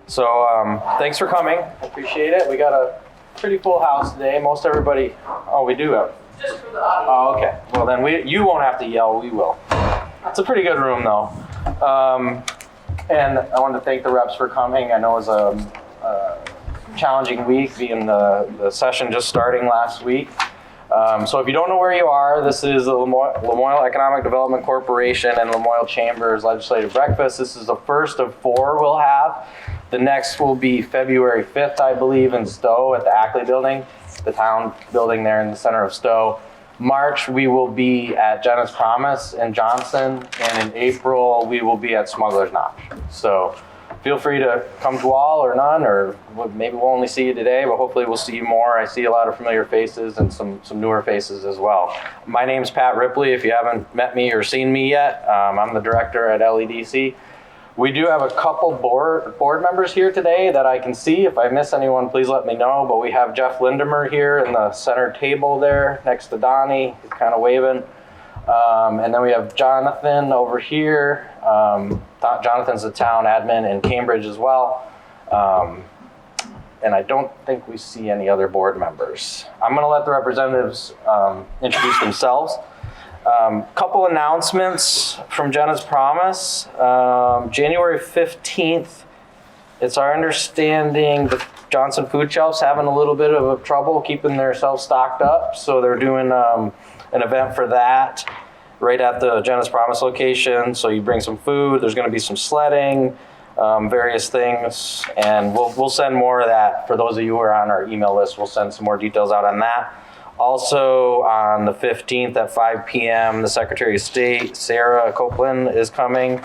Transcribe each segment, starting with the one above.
So thanks for coming. I appreciate it. We got a pretty full house today. Most everybody. Oh, we do have. Just for the audience. Oh, okay. Well, then you won't have to yell. We will. It's a pretty good room, though. And I wanted to thank the reps for coming. I know it was a challenging week, being the session just starting last week. So if you don't know where you are, this is the Lamoille Economic Development Corporation and Lamoille Chamber's Legislative Breakfast. This is the first of 4 we'll have. The next will be February 5th, I believe, in Stowe at the Ackley building, the town building there in the center of Stowe. March, we will be at Jenna's Promise in Johnson, and in April, we will be at Smuggler's Notch. So feel free to come to all or none, or maybe we'll only see you today, but hopefully we'll see you more. I see a lot of familiar faces and some newer faces as well. My name's Pat Ripley. If you haven't met me or seen me yet, I'm the director at LEDC. We do have a couple board members here today that I can see. If I miss anyone, please let me know. But we have Jeff Lindemer here in the center table there next to Donnie. He's kind of waving. And then we have Jonathan over here. Jonathan's the town admin in Cambridge as well. And I don't think we see any other board members. I'm going to let the representatives introduce themselves. Couple announcements from Jenna's Promise. January 15th, it's our understanding the Johnson Food Shelf's having a little bit of trouble keeping their shelves stocked up. So they're doing an event for that right at the Jenna's Promise location. So you bring some food, there's going to be some sledding, various things. And we'll send more of that. For those of you who are on our email list, we'll send some more details out on that. Also, on the 15th at 5 p.m., the Secretary of State, Sarah Copeland, is coming,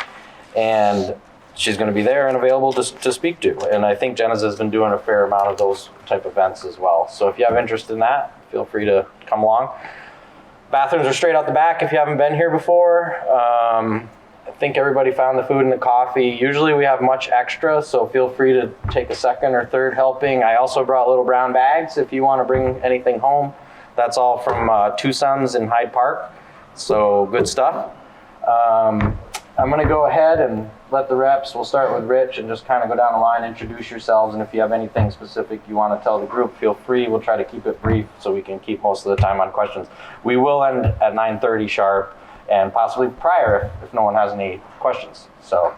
and she's going to be there and available to speak to. And I think Jenna's has been doing a fair amount of those type of events as well. So if you have interest in that, feel free to come along. Bathrooms are straight out the back if you haven't been here before. I think everybody found the food and the coffee. Usually we have much extra, so feel free to take a second or third helping. I also brought little brown bags if you want to bring anything home. That's all from Two Sons in Hyde Park, so good stuff. I'm going to go ahead and let the reps, we'll start with Rich and just kind of go down the line, introduce yourselves, and if you have anything specific you want to tell the group, feel free. We'll try to keep it brief so we can keep most of the time on questions. We will end at 9:30 sharp and possibly prior if no one has any questions. So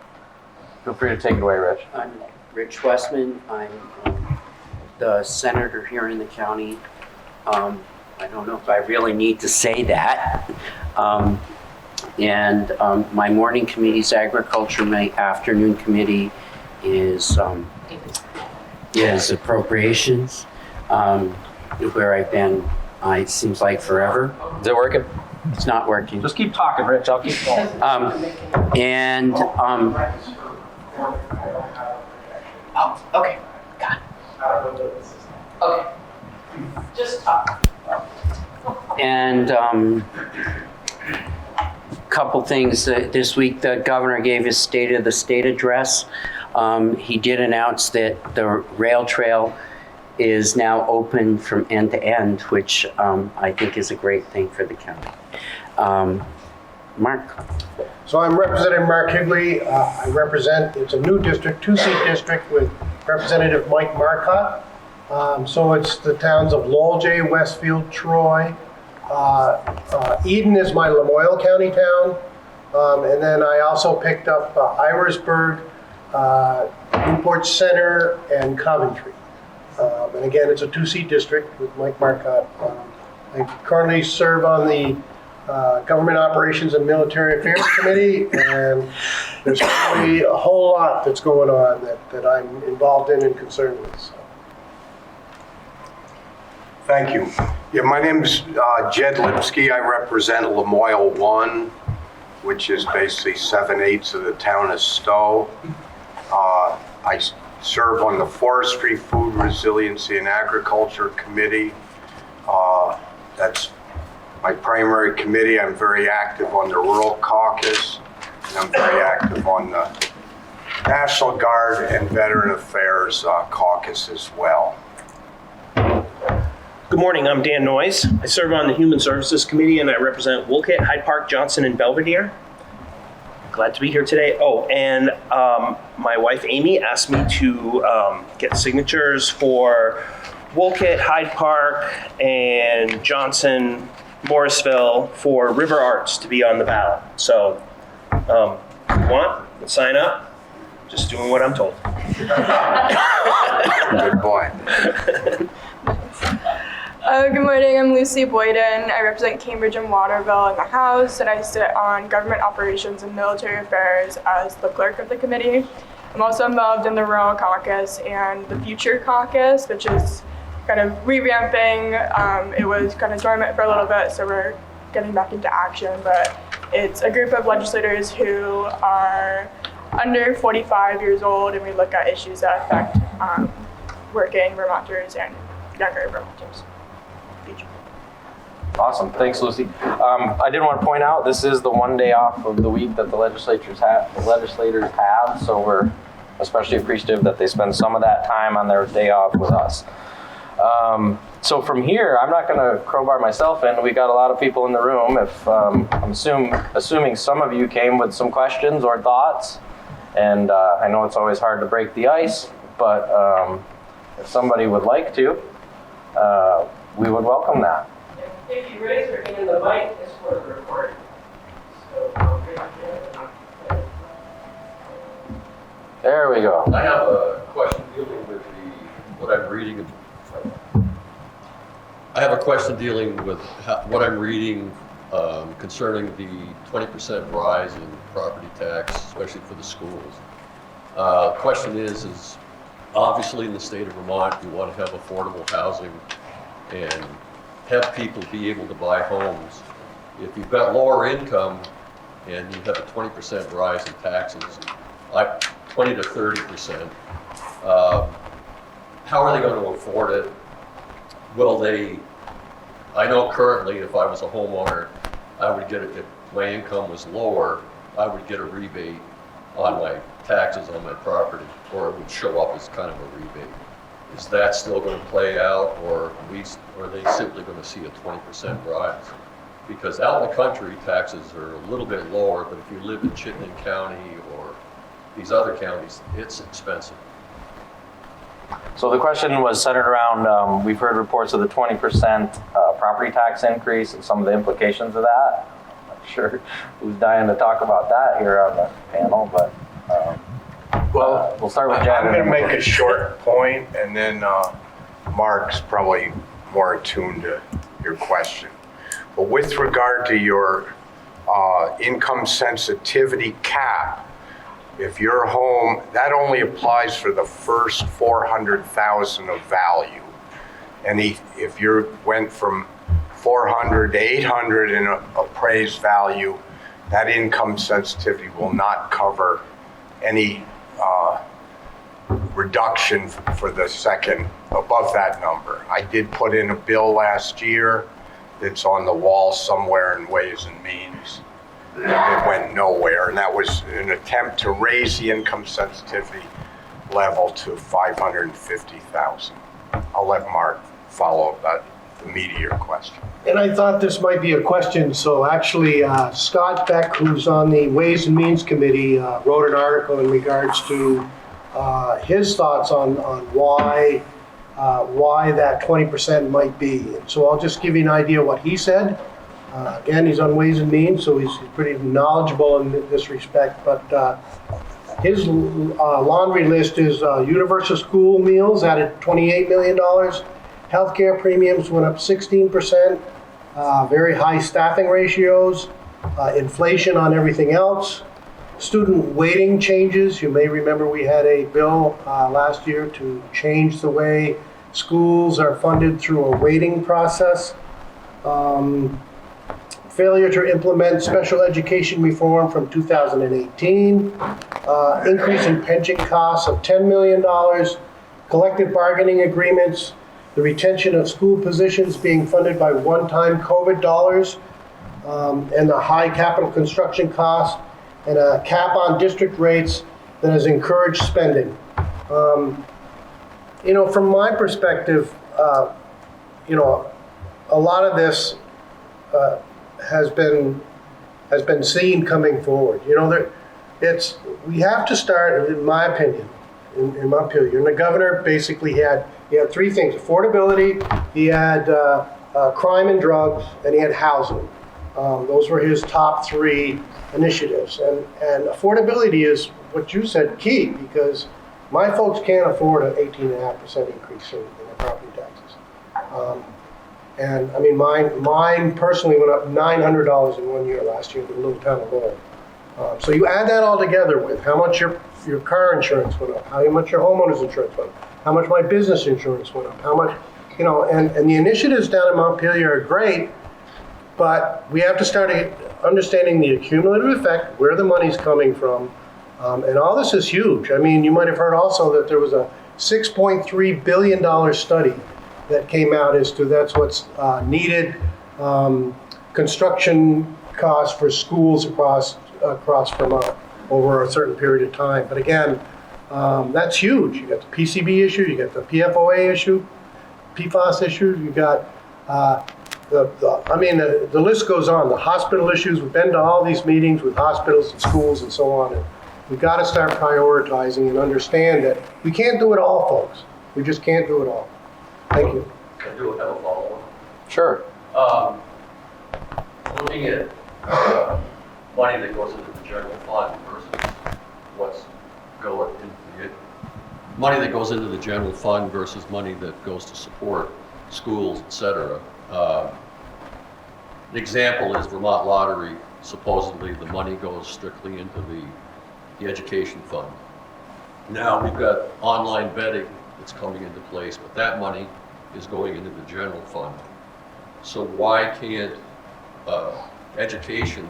feel free to take it away, Rich. I'm Rich Westman. I'm the senator here in the county. I don't know if I really need to say that. My morning committee is agriculture. My afternoon committee is appropriations, where I've been, it seems like forever. Is it working? It's not working. Just keep talking, Rich. I'll keep going. Oh, okay. Got it. Okay. Just talk. And couple things. This week the governor gave his State of the State address. He did announce that the rail trail is now open from end to end, which I think is a great thing for the county. Mark. So I'm representing Mark Higley. I represent, it's a new district, 2-seat district with Representative Mike Marcotte. So it's the towns of Lowell, Westfield, Troy. Eden is my Lamoille County town. And then I also picked up Irisburg, Newport Center, and Coventry. And again, it's a 2-seat district with Mike Marcotte. I currently serve on the Government Operations and Military Affairs Committee, and there's really a whole lot that's going on that I'm involved in and concerned with. So. Thank you. Yeah, my name's Jed Lipsky. I represent Lamoille 1, which is basically 7/8 of the town of Stowe. I serve on the Forestry, Food Resiliency, and Agriculture Committee. That's my primary committee. I'm very active on the Rural Caucus, and I'm very active on the National Guard and Veteran Affairs Caucus as well. Good Good morning, I'm Dan Noyes. I serve on the Human Services Committee and I represent Wolcott, Hyde Park, Johnson, and Belvedere. Glad to be here today. Oh, and my wife Amy asked me to get signatures for Wolcott, Hyde Park, and Johnson, Morrisville for River Arts to be on the ballot. So if you want, sign up. Just doing what I'm told. Good boy. Good morning, I'm Lucy Boyden. I represent Cambridge and Waterville in the House, and I sit on Government Operations and Military Affairs as the clerk of the committee. I'm also involved in the Rural Caucus and the Future Caucus, which is kind of revamping. It was kind of dormant for a little bit, so we're getting back into action, but it's a group of legislators who are under 45 years old, and we look at issues that affect working Vermonters and younger Vermonters. Awesome, thanks, Lucy. I did want to point out, this is the one day off of the week that the legislators have, so we're especially appreciative that they spend some of that time on their day off with us. So from here, I'm not going to crowbar myself in. We got a lot of people in the room. If I'm assuming some of you came with some questions or thoughts, and I know it's always hard to break the ice, but if somebody would like to, we would welcome that. If you raise your hand, the mic is for the recording. So, There we go. I have a question dealing with what I'm reading. I have a question dealing with what I'm reading concerning the 20% rise in property tax, especially for the schools. Question is obviously in the state of Vermont, we want to have affordable housing and have people be able to buy homes. If you've got lower income and you have a 20% rise in taxes, like 20 to 30%, how are they going to afford it? Will they, I know currently if I was a homeowner, I would get it, if my income was lower, I would get a rebate on my taxes on my property, or it would show up as kind of a rebate. Is that still going to play out, or are they simply going to see a 20% rise? Because out in the country, taxes are a little bit lower, but if you live in Chittenden County or these other counties, it's expensive. So the question was centered around, we've heard reports of the 20% property tax increase and some of the implications of that. I'm not sure who's dying to talk about that here on the panel, but we'll start with Jen. I'm going to make a short point, and then Mark's probably more attuned to your question. But with regard to your income sensitivity cap, if your home, that only applies for the first 400,000 of value. And if you went from 400 to 800 in appraised value, that income sensitivity will not cover any reduction for the second above that number. I did put in a bill last year that's on the wall somewhere in Ways and Means. It went nowhere, and that was an attempt to raise the income sensitivity level to 550,000. I'll let Mark follow up the meat of your question. And I thought this might be a question, so actually Scott Beck, who's on the Ways and Means Committee, wrote an article in regards to his thoughts on why that 20% might be. And so I'll just give you an idea what he said. Again, he's on Ways and Means, so he's pretty knowledgeable in this respect, but his laundry list is universal school meals added $28 million. Healthcare premiums went up 16%, very high staffing ratios, inflation on everything else. Student weighting changes. You may remember we had a bill last year to change the way schools are funded through a weighting process. Failure to implement special education reform from 2018. Increase in pension costs of $10 million. Collective bargaining agreements. The retention of school positions being funded by one-time COVID dollars, and the high capital construction costs, and a cap on district rates that has encouraged spending. From my perspective, a lot of this has been seen coming forward. You know, we have to start, in my opinion, in Montpelier. And the governor basically he had three things: affordability, he had crime and drugs, and he had housing. Those were his top three initiatives. And affordability is what you said, key, because my folks can't afford an 18.5% increase in their property taxes. And I mean, mine personally went up $900 in 1 year last year in the little town of Lamoille. So you add that all together with how much your car insurance went up, how much your homeowner's insurance went up, how much my business insurance went up, how much, you know, and the initiatives down in Montpelier are great, but we have to start understanding the cumulative effect, where the money's coming from, and all this is huge. I mean, you might have heard also that there was a $6.3 billion study that came out as to that's what's needed, construction costs for schools across Vermont over a certain period of time. But again, that's huge. You got the PCB issue, you got the PFOA issue, PFAS issue, you got the list goes on. The hospital issues, we've been to all these meetings with hospitals and schools and so on. And we've got to start prioritizing and understand that we can't do it all, folks. We just can't do it all. Thank you. I do have a follow-up. Sure. Looking at money that goes into the general fund versus what's going into the money that goes into the general fund versus money that goes to support schools, et cetera. An example is Vermont Lottery. Supposedly the money goes strictly into the education fund. Now we've got online betting that's coming into place, but that money is going into the general fund. So why can't education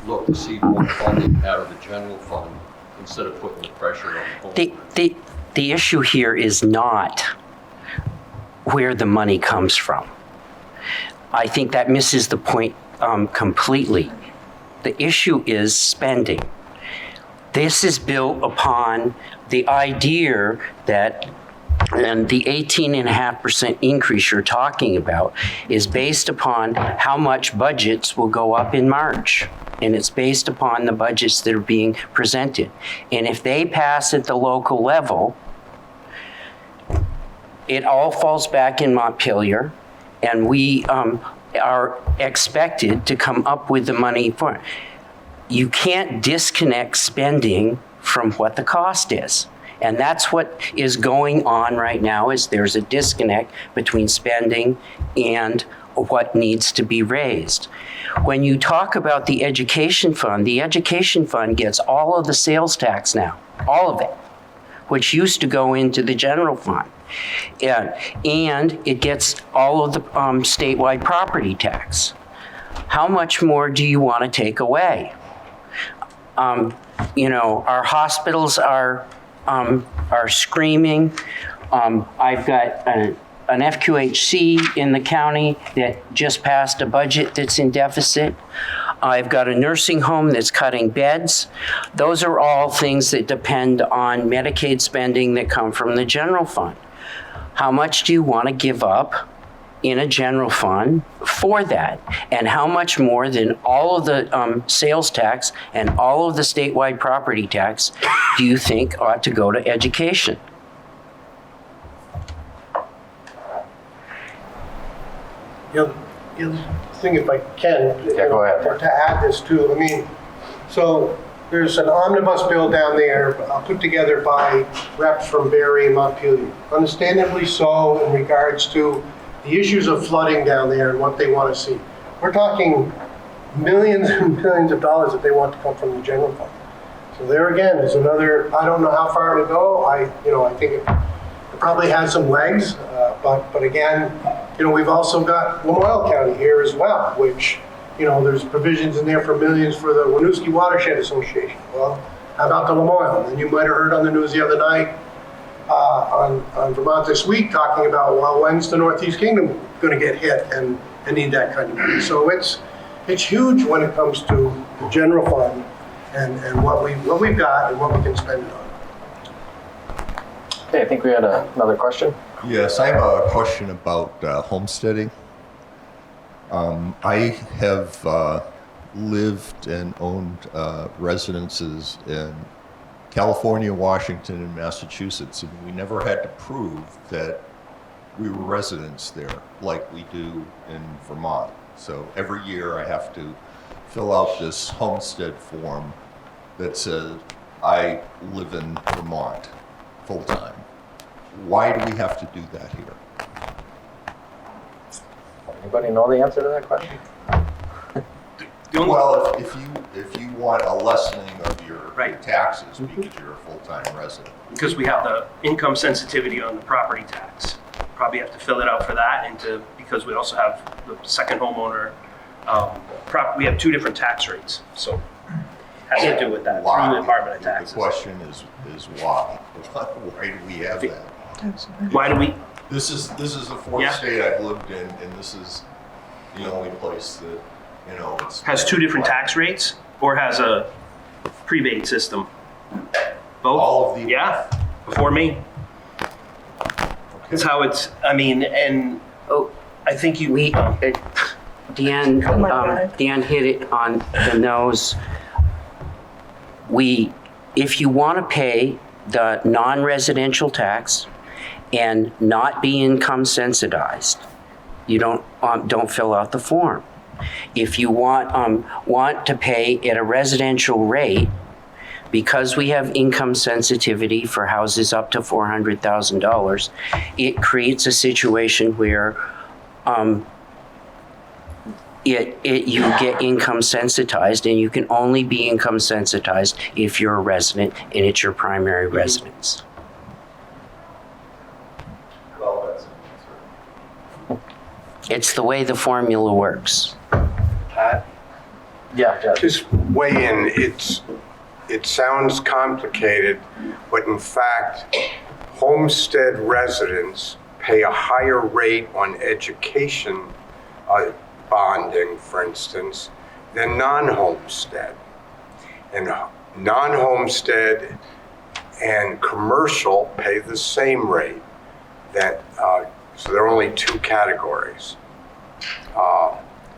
look to see more funding out of the general fund instead of putting the pressure on the home? The issue here is not where the money comes from. I think that misses the point completely. The issue is spending. This is built upon the idea that, and the 18.5% increase you're talking about is based upon how much budgets will go up in March. And it's based upon the budgets that are being presented. And if they pass at the local level, it all falls back in Montpelier, and we are expected to come up with the money for it. You can't disconnect spending from what the cost is. And that's what is going on right now, is there's a disconnect between spending and what needs to be raised. When you talk about the education fund gets all of the sales tax now, all of it, which used to go into the general fund. And it gets all of the statewide property tax. How much more do you want to take away? You know, our hospitals are screaming. I've got an FQHC in the county that just passed a budget that's in deficit. I've got a nursing home that's cutting beds. Those are all things that depend on Medicaid spending that come from the general fund. How much do you want to give up in a general fund for that? And how much more than all of the sales tax and all of the statewide property tax do you think ought to go to education? The thing, if I can, Yeah, go ahead. to add this too, I mean, so there's an omnibus bill down there put together by reps from Barrie and Montpelier. Understandably so in regards to the issues of flooding down there and what they want to see. We're talking millions and millions of dollars that they want to come from the general fund. So there again is another, I don't know how far it would go. I think it probably has some legs, but again, we've also got Lamoille County here as well, which, there's provisions in there for millions for the Winooski Watershed Association. Well, how about the Lamoille? And you might have heard on the news the other night on Vermont This Week talking about, well, when's the Northeast Kingdom going to get hit and need that kind of money? So it's huge when it comes to the general fund and what we've got and what we can spend it on. Okay, I think we had another question. Yes, I have a question about homesteading. I have lived and owned residences in California, Washington, and Massachusetts, and we never had to prove that we were residents there like we do in Vermont. So every year I have to fill out this homestead form that says I live in Vermont full-time. Why do we have to do that here? Anybody know the answer to that question? Well, if you want a lessening of your Right. taxes because you're a full-time resident. Because we have the income sensitivity on the property tax. Probably have to fill it out for that, and because we also have the second homeowner, we have 2 different tax rates, so has to do with that, through the Department of Taxes. The question is why? Why do we have that? Why do we, This is the fourth Yeah. state I've lived in, and this is the only place that, it's. has 2 different tax rates, or has a prebate system? Both? All of the. Yeah, before me. That's how it's, and Oh, I think you. Dan, my God. Dan hit it on the nose. If you want to pay the non-residential tax and not be income sensitized, you don't fill out the form. If you want to pay at a residential rate, because we have income sensitivity for houses up to $400,000, it creates a situation where you get income sensitized, and you can only be income sensitized if you're a resident and it's your primary residence. Well, that's an answer. It's the way the formula works. Yeah, Jeff. Just weigh in. It sounds complicated, but in fact, homestead residents pay a higher rate on education bonding, for instance, than non-homestead. And non-homestead and commercial pay the same rate. So there are only 2 categories.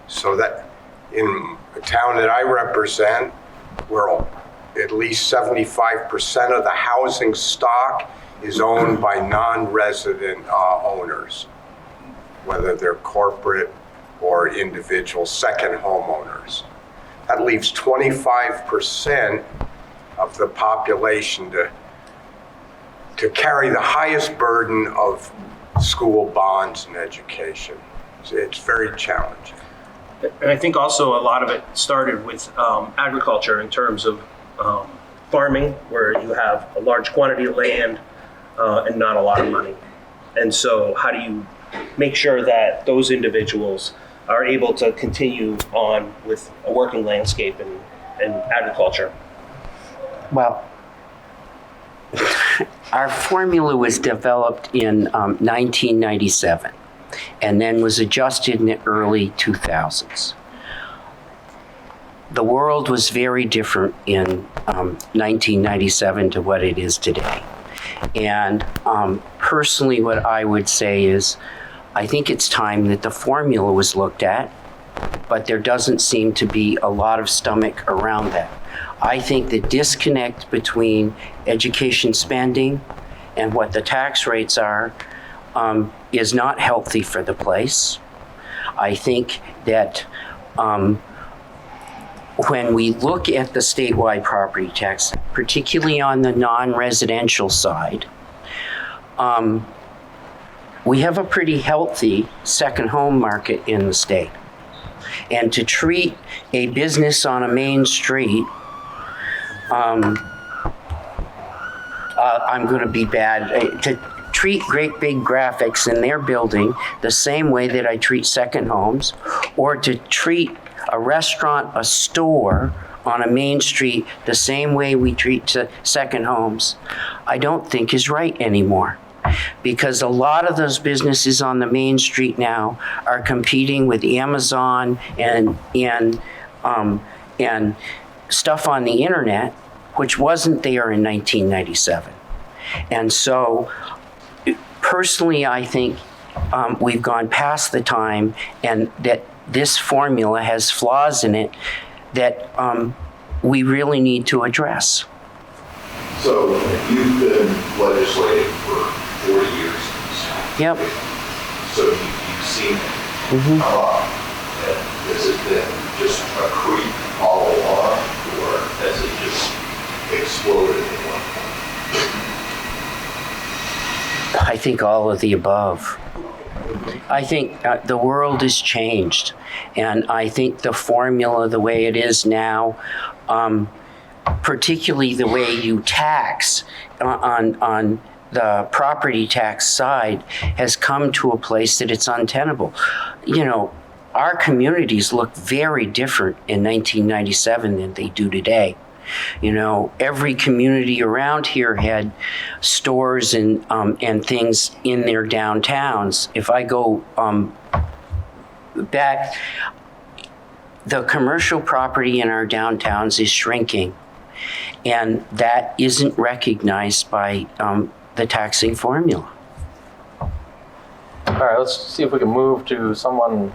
So that in the town that I represent, where at least 75% of the housing stock is owned by non-resident owners, whether they're corporate or individual second homeowners. That leaves 25% of the population to carry the highest burden of school bonds and education. It's very challenging. And I think also a lot of it started with agriculture in terms of farming, where you have a large quantity of land and not a lot of money. And so how do you make sure that those individuals are able to continue on with a working landscape and agriculture? Well, our formula was developed in 1997 and then was adjusted in the early 2000s. The world was very different in 1997 to what it is today. And personally, what I would say is, I think it's time that the formula was looked at, but there doesn't seem to be a lot of stomach around that. I think the disconnect between education spending and what the tax rates are is not healthy for the place. I think that when we look at the statewide property tax, particularly on the non-residential side, we have a pretty healthy second home market in the state. And to treat a business on a main street, I'm going to be bad, to treat Great Big Graphics in their building the same way that I treat second homes, or to treat a restaurant, a store on a main street the same way we treat second homes, I don't think is right anymore. Because a lot of those businesses on the main street now are competing with Amazon and stuff on the internet, which wasn't there in 1997. And so, personally, I think we've gone past the time, and that this formula has flaws in it that we really need to address. So you've been legislating for 40 years. Yep. So you've seen it come up. And has it been just a creep all along, or has it just exploded in one point? I think all of the above. I think the world has changed, and I think the formula, the way it is now, particularly the way you tax on the property tax side, has come to a place that it's untenable. You know, our communities look very different in 1997 than they do today. You know, every community around here had stores and things in their downtowns. If I go back, the commercial property in our downtowns is shrinking, and that isn't recognized by the taxing formula. All right, let's see if we can move to someone.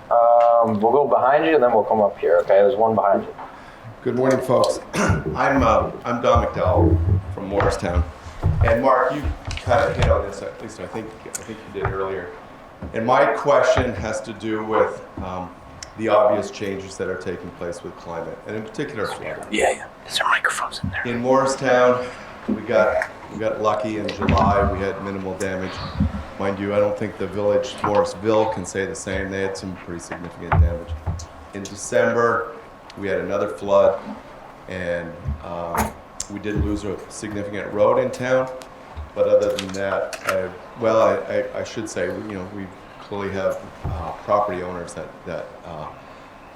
We'll go behind you and then we'll come up here. Okay, there's one behind you. Good morning, folks. I'm Don McDowell from Morristown, and Mark, you kind of hit on this. At least I think you did earlier. And my question has to do with the obvious changes that are taking place with climate, and in particular flooding. Yeah. There's microphones in there. In Morristown, we got lucky in July. We had minimal damage. Mind you, I don't think the village, Morrisville, can say the same. They had some pretty significant damage. In December, we had another flood, and we did lose a significant road in town. But other than that, I should say, we clearly have property owners that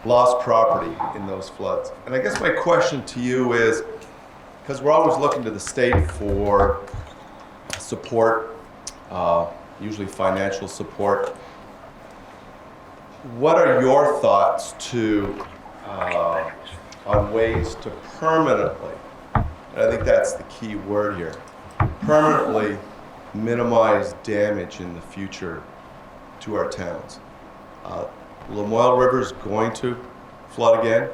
lost property in those floods. And I guess my question to you is, because we're always looking to the state for support, usually financial support, what are your thoughts on ways to permanently, and I think that's the key word here, permanently minimize damage in the future to our towns? Lamoille River is going to flood again.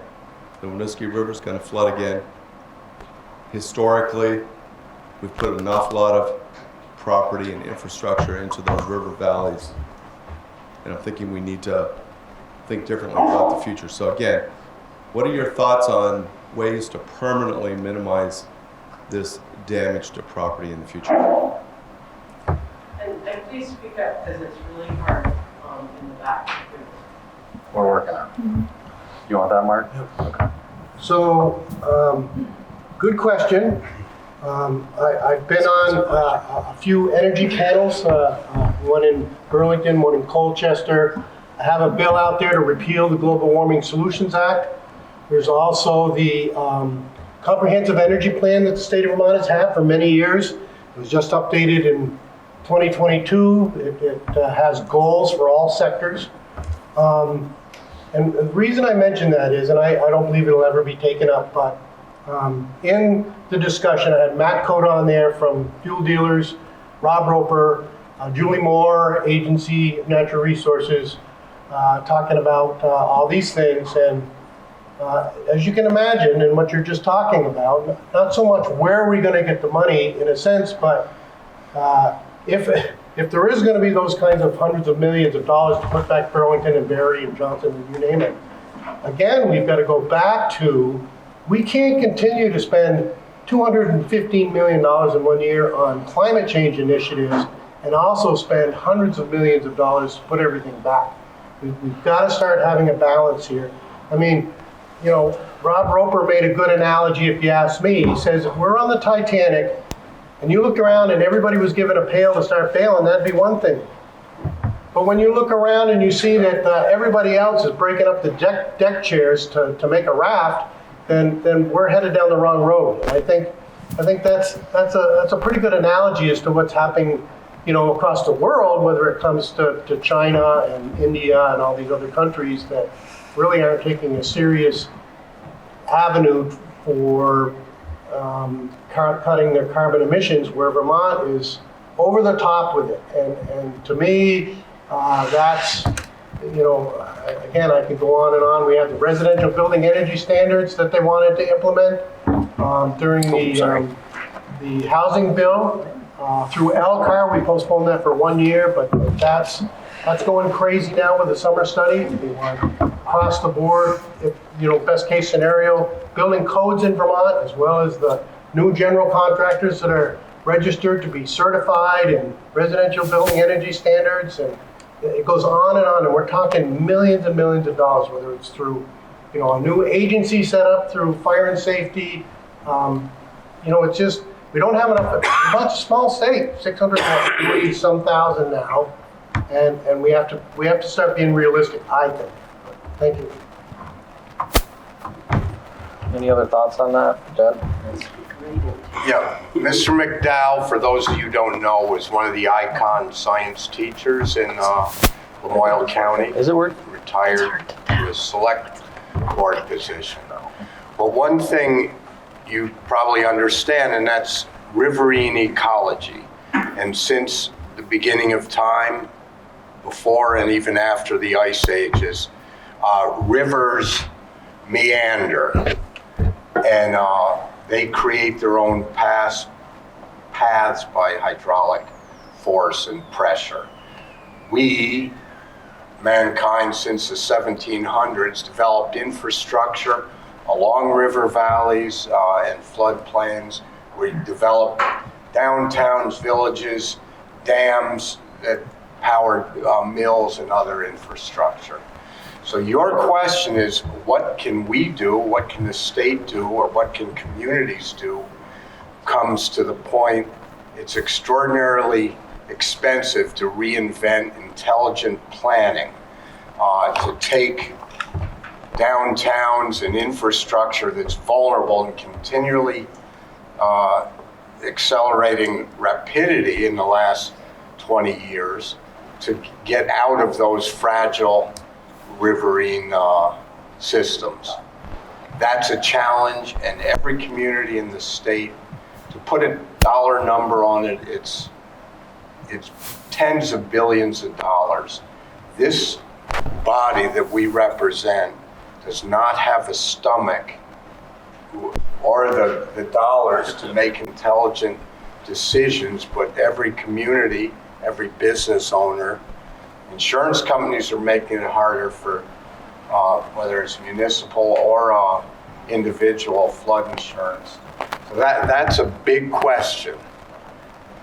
The Lipsky River is going to flood again. Historically, we've put an awful lot of property and infrastructure into those river valleys, and I'm thinking we need to think differently about the future. So again, what are your thoughts on ways to permanently minimize this damage to property in the future? And please speak up because it's really hard in the back. We're working on it. You want that, Mark? Okay. So, good question. I've been on a few energy panels, one in Burlington, one in Colchester. I have a bill out there to repeal the Global Warming Solutions Act. There's also the comprehensive energy plan that the state of Vermont has had for many years. It was just updated in 2022. It has goals for all sectors. And the reason I mention that is, and I don't believe it'll ever be taken up, but in the discussion, I had Matt Cote on there from Fuel Dealers, Rob Roper, Julie Moore, Agency of Natural Resources, talking about all these things. And as you can imagine, and what you're just talking about, not so much where are we going to get the money in a sense, but if there is going to be those kinds of hundreds of millions of dollars to put back Burlington and Barrie and Johnson and you name it, again, we've got to go back to, we can't continue to spend $215 million in 1 year on climate change initiatives and also spend hundreds of millions of dollars to put everything back. We've got to start having a balance here. I mean, Rob Roper made a good analogy, if you ask me. He says, if we're on the Titanic and you looked around and everybody was given a pail to start bailing, that'd be one thing. But when you look around and you see that everybody else is breaking up the deck chairs to make a raft, then we're headed down the wrong road. And I think that's a pretty good analogy as to what's happening, across the world, whether it comes to China and India and all these other countries that really aren't taking a serious avenue for cutting their carbon emissions, where Vermont is over the top with it. And to me, that's, again, I could go on and on. We have the residential building energy standards that they wanted to implement during the housing bill. Through LCAR, we postponed that for 1 year, but that's going crazy now with the summer study. They want across the board, best case scenario, building codes in Vermont, as well as the new general contractors that are registered to be certified in residential building energy standards. And it goes on, and we're talking millions and millions of dollars, whether it's through, a new agency set up through fire and safety. It's just, we don't have enough. It's a small state, 640 some thousand now, and we have to start being realistic, I think. Thank you. Any other thoughts on that, Jed? Yeah, Mr. McDowell, for those of you who don't know, was one of the icon science teachers in Lamoille County. Is it worth? Retired to a select board position. But one thing you probably understand, and that's riverine ecology. And since the beginning of time, before and even after the ice ages, rivers meander, and they create their own paths by hydraulic force and pressure. We, mankind, since the 1700s, developed infrastructure along river valleys and floodplains. We developed downtowns, villages, dams that powered mills and other infrastructure. So your question is, what can we do, what can the state do, or what can communities do, comes to the point it's extraordinarily expensive to reinvent intelligent planning, to take downtowns and infrastructure that's vulnerable and continually accelerating rapidity in the last 20 years, to get out of those fragile riverine systems. That's a challenge, and every community in the state, to put a dollar number on it, it's tens of billions of dollars. This body that we represent does not have a stomach or the dollars to make intelligent decisions, but every community, every business owner, insurance companies are making it harder for whether it's municipal or individual flood insurance. So that's a big question.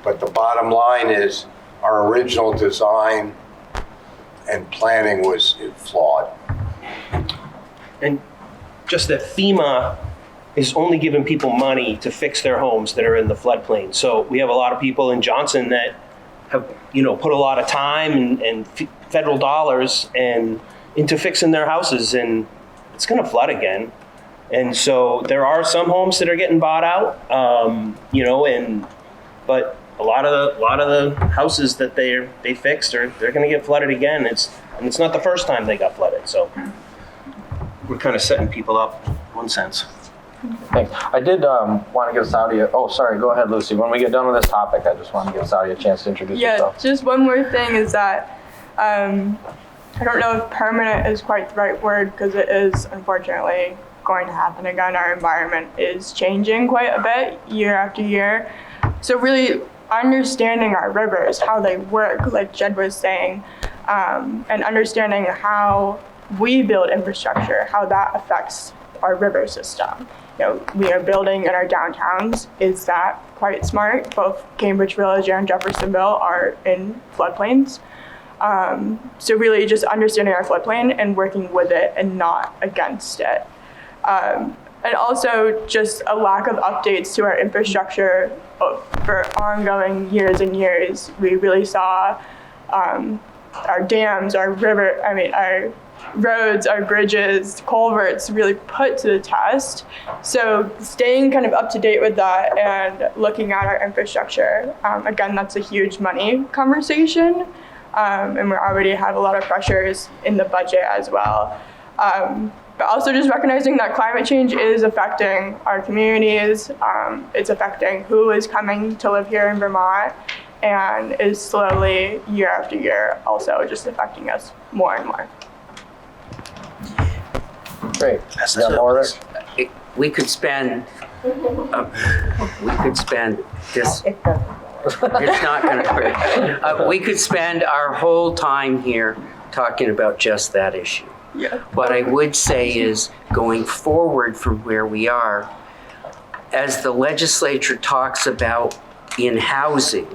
But the bottom line is our original design and planning was flawed. And just that FEMA is only giving people money to fix their homes that are in the floodplain. So we have a lot of people in Johnson that have, put a lot of time and federal dollars into fixing their houses, and it's going to flood again. And so there are some homes that are getting bought out, but a lot of the houses that they fixed they're going to get flooded again. It's not the first time they got flooded. So we're kind of setting people up in one sense. Thanks. I did want to give Saudia, go ahead, Lucy. When we get done with this topic, I just want to give Saudia a chance to introduce herself. Yeah, just one more thing is that I don't know if permanent is quite the right word, because it is unfortunately going to happen again. Our environment is changing quite a bit year after year. So really understanding our rivers, how they work, like Jed was saying, and understanding how we build infrastructure, how that affects our river system. We are building in our downtowns. Is that quite smart? Both Cambridge Village and Jeffersonville are in floodplains. So really just understanding our floodplain and working with it and not against it. And also just a lack of updates to our infrastructure for ongoing years and years. We really saw our dams, our roads, our bridges, culverts really put to the test. So staying kind of up to date with that and looking at our infrastructure, again, that's a huge money conversation. And we already have a lot of pressures in the budget as well. But also just recognizing that climate change is affecting our communities. It's affecting who is coming to live here in Vermont. and is slowly, year after year, also just affecting us more and more. Great. Yeah, more there? We could spend this. It's not going to hurt. We could spend our whole time here talking about just that issue. Yeah. What I would say is, going forward from where we are, as the legislature talks about in housing,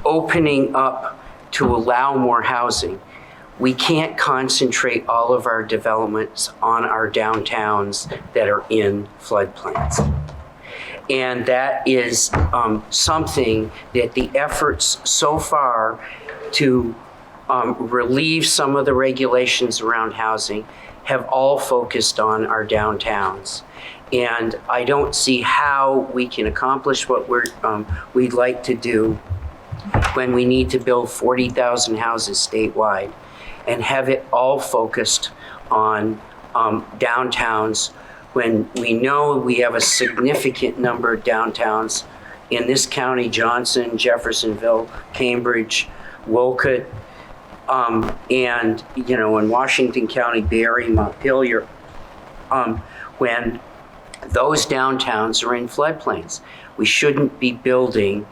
opening up to allow more housing, we can't concentrate all of our developments on our downtowns that are in floodplains. And that is something that the efforts so far to relieve some of the regulations around housing have all focused on our downtowns. And I don't see how we can accomplish what we'd like to do when we need to build 40,000 houses statewide and have it all focused on downtowns when we know we have a significant number of downtowns in this county: Johnson, Jeffersonville, Cambridge, Wolcott, and, you know, in Washington County, Barry, Montpelier, when those downtowns are in floodplains. We shouldn't be building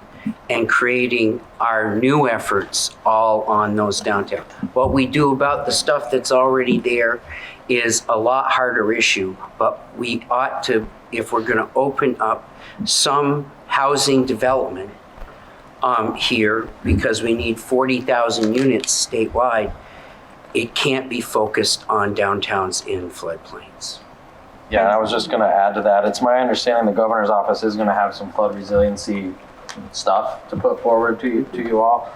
and creating our new efforts all on those downtowns. What we do about the stuff that's already there is a lot harder issue, but we ought to, if we're going to open up some housing development here, because we need 40,000 units statewide, it can't be focused on downtowns in floodplains. Yeah, I was just going to add to that. It's my understanding the governor's office is going to have some flood resiliency stuff to put forward to you all.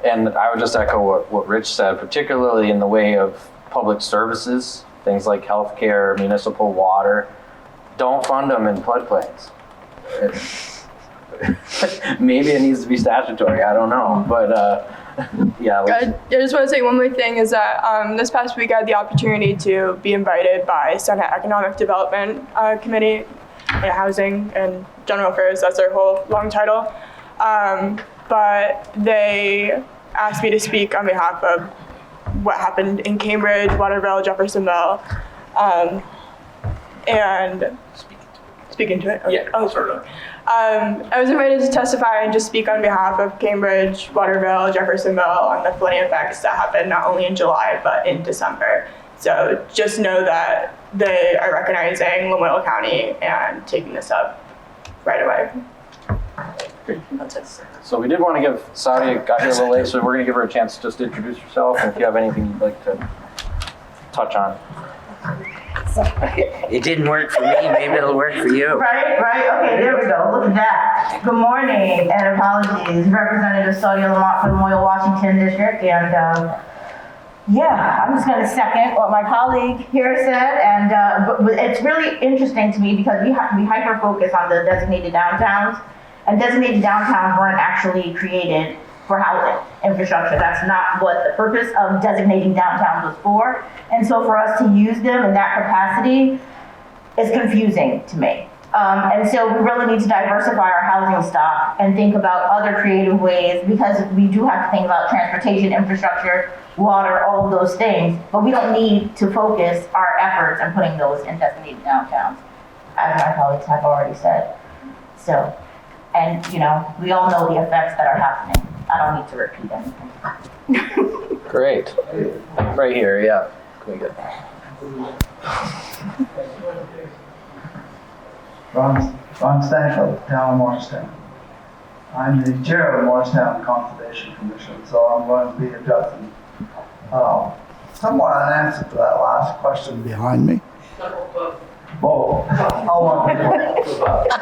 And I would just echo what Rich said, particularly in the way of public services, things like healthcare, municipal water. Don't fund them in floodplains. Maybe it needs to be statutory, I don't know, but yeah. I just want to say one more thing is that this past week I had the opportunity to be invited by Senate Economic Development Committee, Housing and General Affairs, that's their whole long title. But they asked me to speak on behalf of what happened in Cambridge, Waterville, Jeffersonville, and speaking to it? Okay. Yeah. Oh, sorry. I was invited to testify and just speak on behalf of Cambridge, Waterville, Jeffersonville on the flooding effects that happened not only in July, but in December. So just know that they are recognizing Lamoille County and taking this up right away. That's it. So we did want to give, Saudia got here a little late, so we're going to give her a chance just to introduce herself, and if you have anything you'd like to touch on. It didn't work for me, maybe it'll work for you. Right, okay, there we go, look at that. Good morning, and apologies, Representative Saudia Lamont from Lamoille-Washington District, and yeah, I'm just gonna second what my colleague here said, and but it's really interesting to me because we hyper-focus on the designated downtowns, and designated downtowns weren't actually created for housing infrastructure. That's not what the purpose of designating downtowns was for. And so for us to use them in that capacity is confusing to me. And so we really need to diversify our housing stock and think about other creative ways, because we do have to think about transportation, infrastructure, water, all of those things, but we don't need to focus our efforts on putting those in designated downtowns, as my colleagues have already said. So, and you know, we all know the effects that are happening. I don't need to repeat anything. Great. Right here, yeah. Can we get Ron Stanfield, town of Morristown. I'm the chair of the Morristown Conservation Commission, so I'm going to be addressing somewhat an answer to that last question behind me. Oh, how long?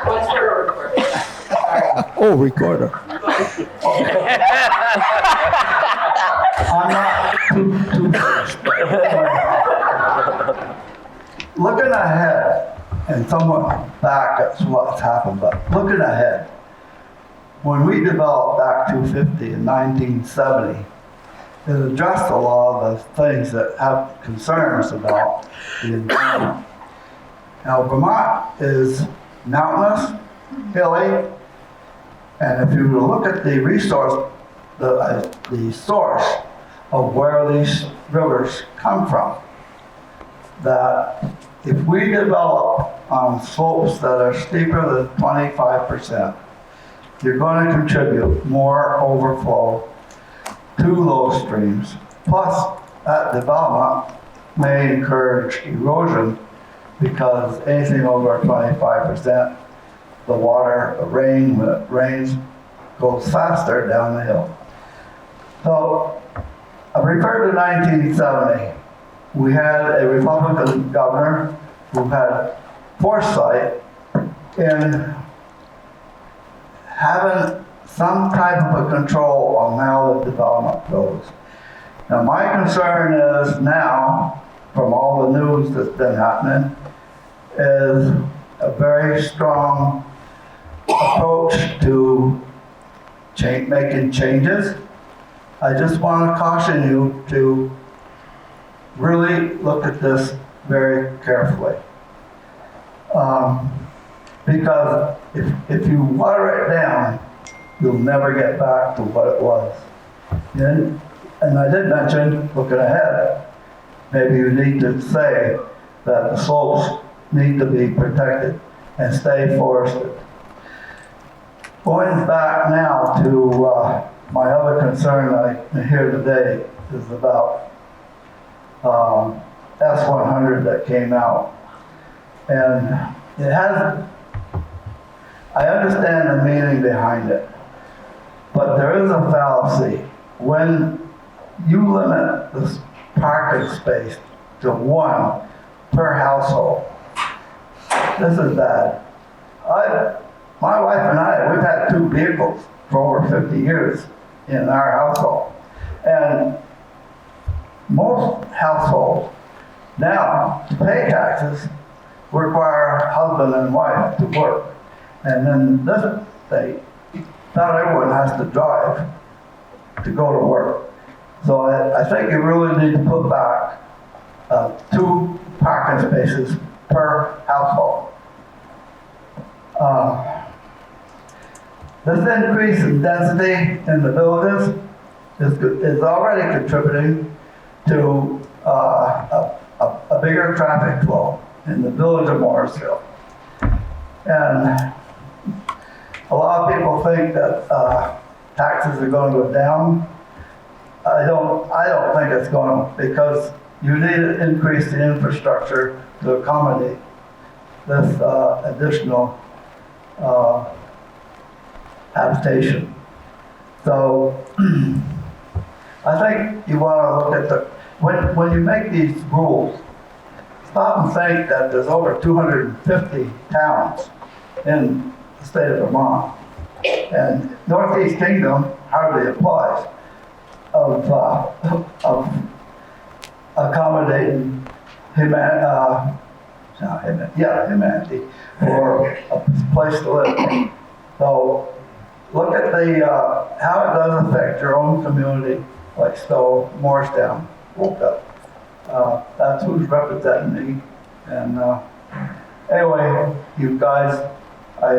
What's for a recording? Oh, recorder. I'm not looking ahead, and somewhat back at what's happened, but looking ahead, when we developed Act 250 in 1970, it addressed a lot of the things that have concerns about the environment. Now, Vermont is mountainous, hilly, And if you look at the resource, the source of where these rivers come from, that if we develop on slopes that are steeper than 25%, you're going to contribute more overflow to those streams. Plus, that development may encourage erosion because anything over 25%, the water, the rain, when it rains, goes faster down the hill. So, I refer to 1970. We had a Republican governor who had foresight in having some type of a control on how the development goes. Now, my concern is now, from all the news that's been happening, is a very strong approach to making changes. I just want to caution you to really look at this very carefully. Because if you water it down, you'll never get back to what it was. And I did mention, looking ahead, maybe you need to say that the slopes need to be protected and stay forested. Going back now to my other concern I hear today is about S100 that came out. And it has, I understand the meaning behind it, but there is a fallacy. When you limit the parking space to 1 per household, this is bad. My wife and I, we've had 2 vehicles for over 50 years in our household. And most households now, to pay taxes, require husband and wife to work. And in this state, not everyone has to drive to go to work. So I think you really need to put back 2 parking spaces per household. This increase in density in the villages is already contributing to a bigger traffic flow in the village of Morrisville. And a lot of people think that taxes are going to go down. I don't think it's going to, because you need to increase the infrastructure to accommodate this additional habitation. So I think you want to look at when you make these rules, stop and think that there's over 250 towns in the state of Vermont. And Northeast Kingdom hardly applies of accommodating humanity for a place to live. So look at how it does affect your own community, like Stowe, Morristown, Wolcott. That's who's representing me. And anyway, you guys, I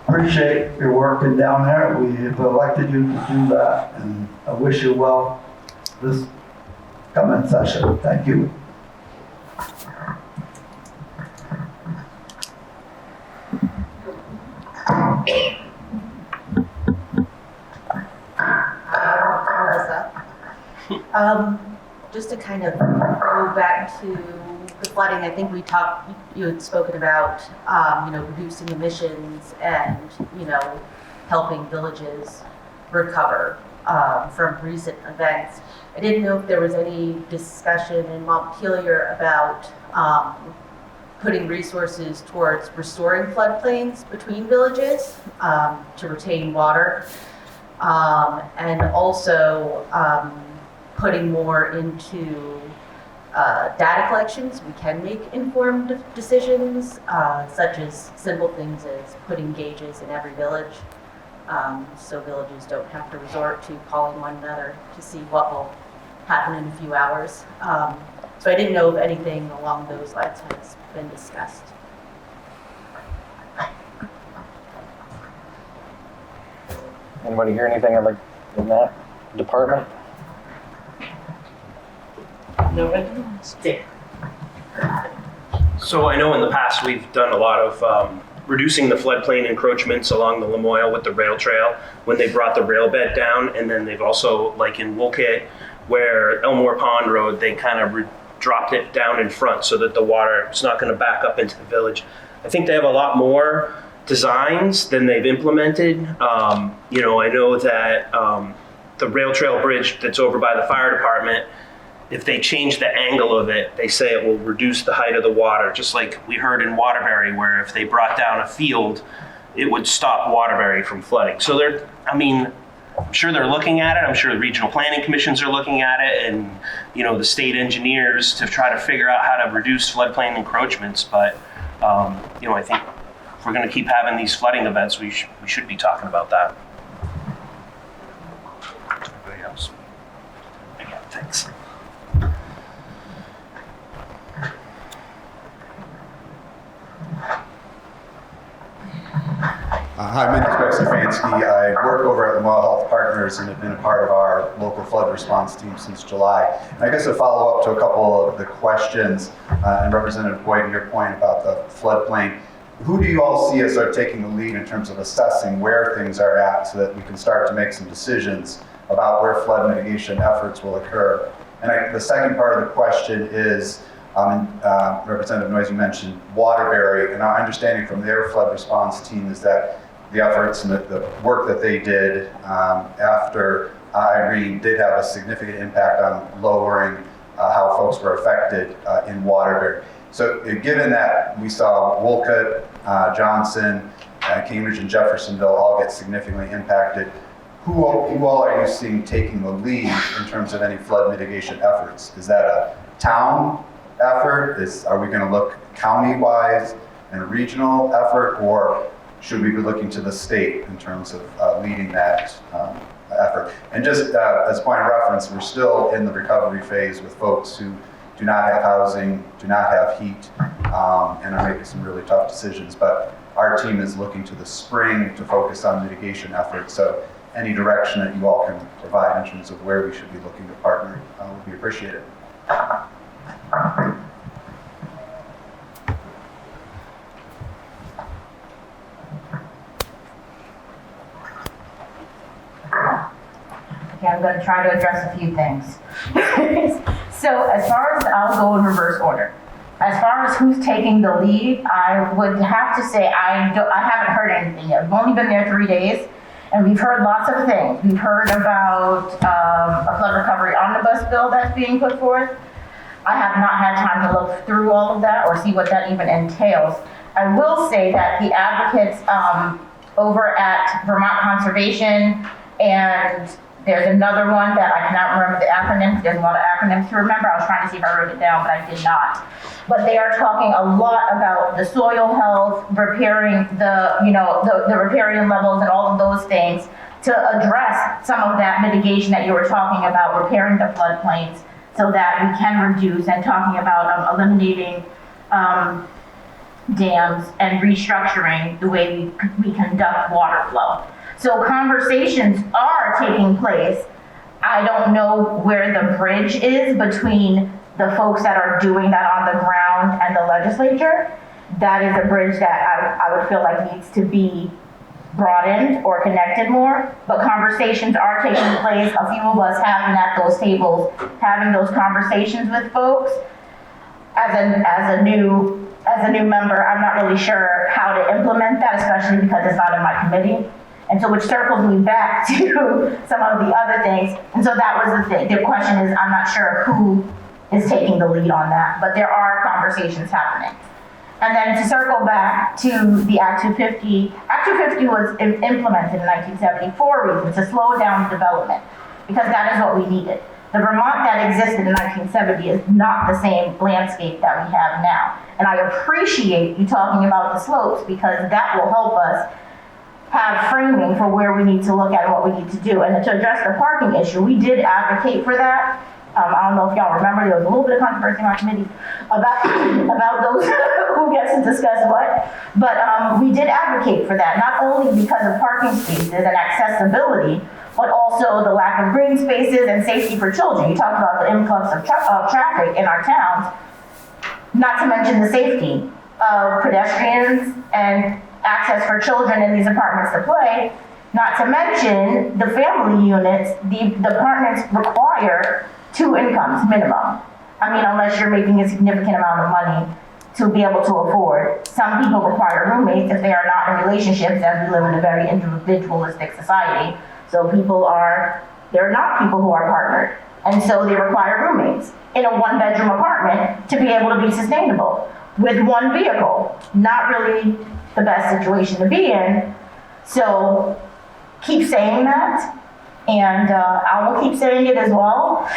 appreciate your working down there. We have elected you to do that, and I wish you well this coming session. Thank you. Just to kind of go back to the flooding, I think you had spoken about, reducing emissions and, helping villages recover from recent events. I didn't know if there was any discussion in Montpelier about putting resources towards restoring floodplains between villages to retain water, and also putting more into data collections. We can make informed decisions, such as simple things as putting gauges in every village, so villages don't have to resort to calling one another to see what will happen in a few hours. So I didn't know if anything along those lines has been discussed. Anybody hear anything like in that department? So I know in the past we've done a lot of reducing the floodplain encroachments along the Lamoille with the rail trail when they brought the rail bed down, and then they've also, like in Woolkit, where Elmore Pond Road, they kind of dropped it down in front so that the water is not going to back up into the village. I think they have a lot more designs than they've implemented. You know, I know that the rail trail bridge that's over by the fire department, if they change the angle of it, they say it will reduce the height of the water, just like we heard in Waterbury, where if they brought down a field, it would stop Waterbury from flooding. So they're, I mean, I'm sure they're looking at it. I'm sure the regional planning commissions are looking at it, and you know, the state engineers to try to figure out how to reduce floodplain encroachments. But you know, I think if we're going to keep having these flooding events, we should be talking about that. Anybody else? Yeah, thanks. Hi, my name is Greg Stefanski. I work over at Lamoille Health Partners and have been a part of our local flood response team since July. And I guess a follow-up to a couple of the questions, and Representative Boyden, your point about the floodplain. Who do you all see as are taking the lead in terms of assessing where things are at so that we can start to make some decisions about where flood mitigation efforts will occur? And the second part of the question is, Representative Noyes, you mentioned Waterbury, and our understanding from their flood response team is that the efforts and the work that they did after Irene did have a significant impact on lowering how folks were affected in Waterbury. So given that we saw Woolkit, Johnson, Cambridge and Jeffersonville all get significantly impacted, who all are you seeing taking the lead in terms of any flood mitigation efforts? Is that a town effort? Are we going to look county-wise and a regional effort, or should we be looking to the state in terms of leading that effort? And just as a point of reference, we're still in the recovery phase with folks who do not have housing, do not have heat, and are making some really tough decisions. But our team is looking to the spring to focus on mitigation efforts. So any direction that you all can provide in terms of where we should be looking to partner would be appreciated. Okay, I'm going to try to address a few things. So as far as, I'll go in reverse order. As far as who's taking the lead, I would have to say I haven't heard anything yet. We've only been there 3 days, and we've heard lots of things. We've heard about a flood recovery omnibus bill that's being put forth. I have not had time to look through all of that or see what that even entails. I will say that the advocates over at Vermont Conservation, and there's another one that I cannot remember the acronyms. There's a lot of acronyms to remember. I was trying to see if I wrote it down, but I did not. But they are talking a lot about the soil health, repairing the riparian levels and all of those things to address some of that mitigation that you were talking about, repairing the floodplains so that we can reduce, and talking about eliminating dams and restructuring the way we conduct water flow. So conversations are taking place. I don't know where the bridge is between the folks that are doing that on the ground and the legislature. That is a bridge that I would feel like needs to be broadened or connected more, but conversations are taking place. A few of us have been at those tables having those conversations with folks. As a new member, I'm not really sure how to implement that, especially because it's not in my committee. And so which circles me back to some of the other things. And so that was the thing. The question is, I'm not sure who is taking the lead on that, but there are conversations happening. And then to circle back to the Act 250, Act 250 was implemented in 1970 for a reason, to slow down development, because that is what we needed. The Vermont that existed in 1970 is not the same landscape that we have now. And I appreciate you talking about the slopes, because that will help us have framing for where we need to look at and what we need to do. And to address the parking issue, we did advocate for that I don't know if y'all remember, there was a little bit of controversy on our committee about those who gets to discuss what. But we did advocate for that, not only because of parking spaces and accessibility, but also the lack of green spaces and safety for children. You talked about the influx of traffic in our towns, not to mention the safety of pedestrians and access for children in these apartments to play, not to mention the family units. The apartments require 2 incomes minimum. I mean, unless you're making a significant amount of money to be able to afford. Some people require roommates if they are not in relationships, as we live in a very individualistic society. So they're not people who are partnered. And so they require roommates in a 1-bedroom apartment to be able to be sustainable with 1 vehicle. Not really the best situation to be in. So keep saying that, and I will keep saying it as well.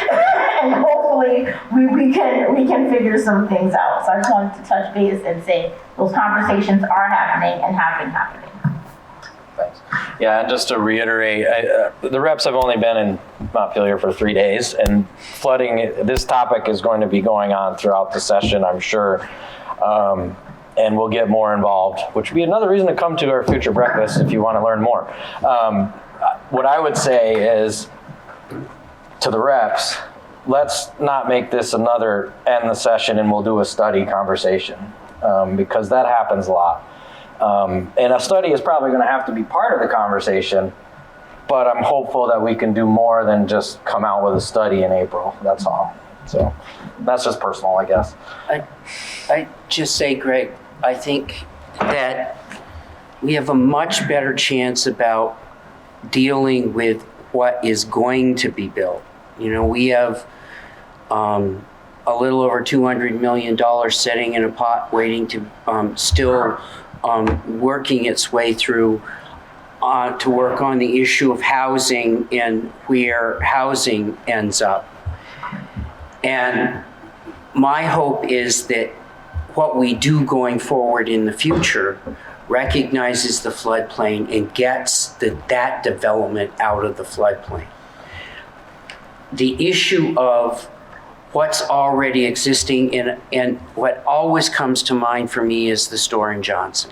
And hopefully we can figure some things out. So I just wanted to touch base and say those conversations are happening and have been happening. Thanks. Yeah, and just to reiterate, the reps have only been in Montpelier for 3 days, and flooding, this topic is going to be going on throughout the session, I'm sure. And we'll get more involved, which would be another reason to come to our future breakfast if you want to learn more. What I would say is to the reps, let's not make this another end the session and we'll do a study conversation, because that happens a lot. And a study is probably going to have to be part of the conversation, but I'm hopeful that we can do more than just come out with a study in April. That's all. So that's just personal, I guess. I just say, Greg, I think that we have a much better chance about dealing with what is going to be built. You know, we have a little over $200 million sitting in a pot waiting to still working its way through to work on the issue of housing and where housing ends up. And my hope is that what we do going forward in the future recognizes the floodplain and gets that development out of the floodplain. The issue of what's already existing and what always comes to mind for me is the store in Johnson.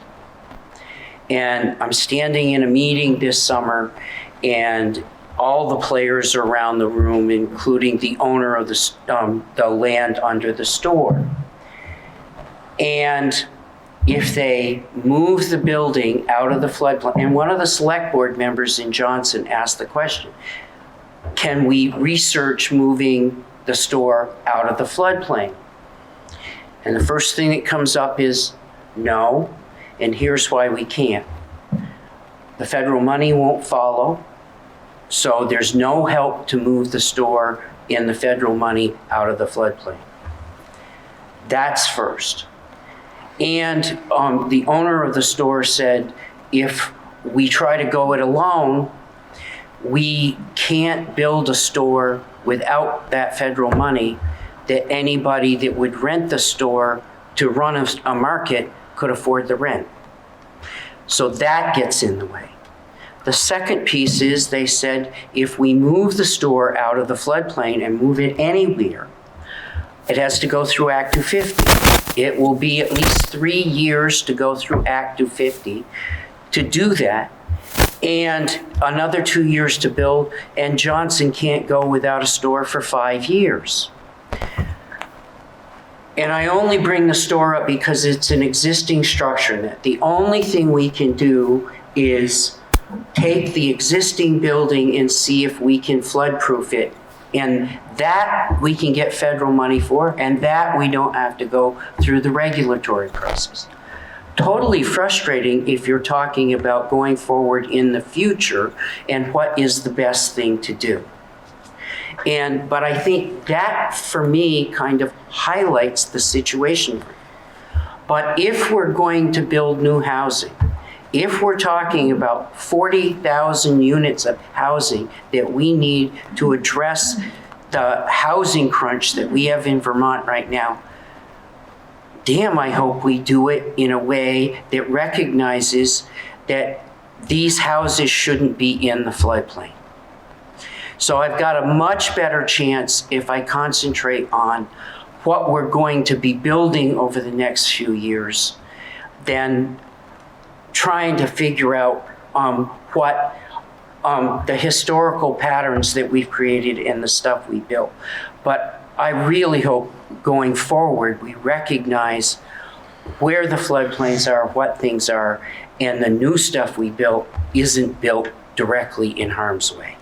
And I'm standing in a meeting this summer, and all the players are around the room, including the owner of the land under the store. And if they move the building out of the floodplain, and one of the select board members in Johnson asked the question, can we research moving the store out of the floodplain? And the first thing that comes up is no, and here's why we can't. The federal money won't follow, so there's no help to move the store in the federal money out of the floodplain. That's first. And the owner of the store said, if we try to go it alone, we can't build a store without that federal money that anybody that would rent the store to run a market could afford the rent. So that gets in the way. The second piece is they said, if we move the store out of the floodplain and move it anywhere, it has to go through Act 250. It will be at least 3 years to go through Act 250 to do that, and another 2 years to build, and Johnson can't go without a store for 5 years. And I only bring the store up because it's an existing structure. That the only thing we can do is take the existing building and see if we can flood-proof it. And that we can get federal money for, and that we don't have to go through the regulatory process. Totally frustrating if you're talking about going forward in the future and what is the best thing to do. But I think that, for me, kind of highlights the situation. But if we're going to build new housing, if we're talking about 40,000 units of housing that we need to address the housing crunch that we have in Vermont right now, damn, I hope we do it in a way that recognizes that these houses shouldn't be in the floodplain. So I've got a much better chance if I concentrate on what we're going to be building over the next few years than trying to figure out what the historical patterns that we've created and the stuff we built. But I really hope going forward we recognize where the floodplains are, what things are, and the new stuff we built isn't built directly in harm's way.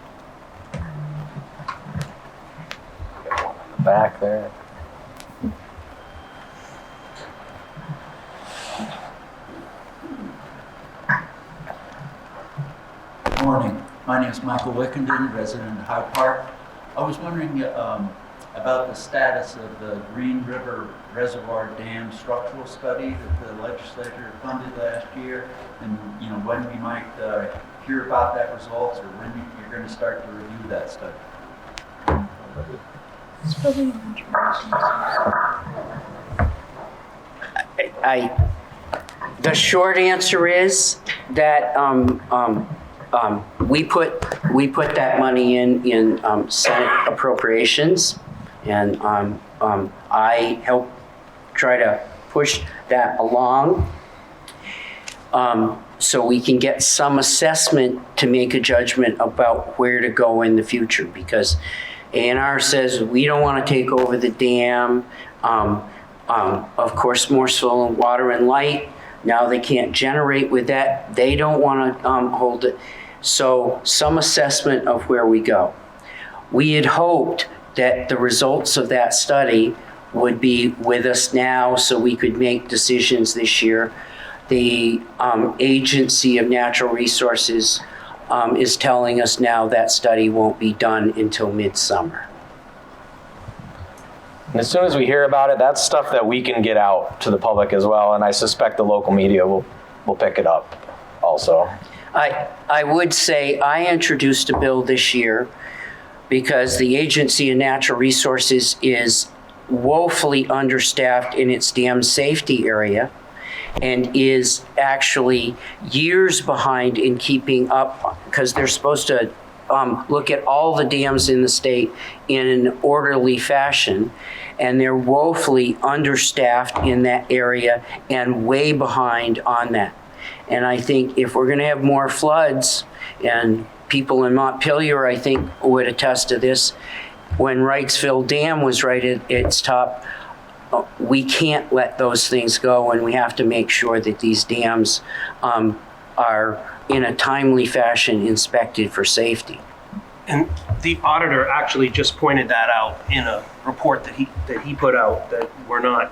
Back there. Good morning. My name is Michael Wickenden, resident of Hyde Park. I was wondering about the status of the Green River Reservoir Dam structural study that the legislature funded last year, and when we might hear about that results, or when you're going to start to review that study. The short answer is that we put that money in Senate appropriations, and I helped try to push that along so we can get some assessment to make a judgment about where to go in the future, because A&R says we don't want to take over the dam. Of course, Morrisville and Water and Light, now they can't generate with that. They don't want to hold it. So some assessment of where we go. We had hoped that the results of that study would be with us now so we could make decisions this year. The Agency of Natural Resources is telling us now that study won't be done until midsummer. And as soon as we hear about it, that's stuff that we can get out to the public as well, and I suspect the local media will pick it up also. I would say I introduced a bill this year because the Agency of Natural Resources is woefully understaffed in its dam safety area and is actually years behind in keeping up, because they're supposed to look at all the dams in the state in an orderly fashion, and they're woefully understaffed in that area and way behind on that. And I think if we're going to have more floods, and people in Montpelier, I think, would attest to this, when Wrightsville Dam was right at its top, we can't let those things go, and we have to make sure that these dams are in a timely fashion inspected for safety. And the auditor actually just pointed that out in a report that he put out, that we're not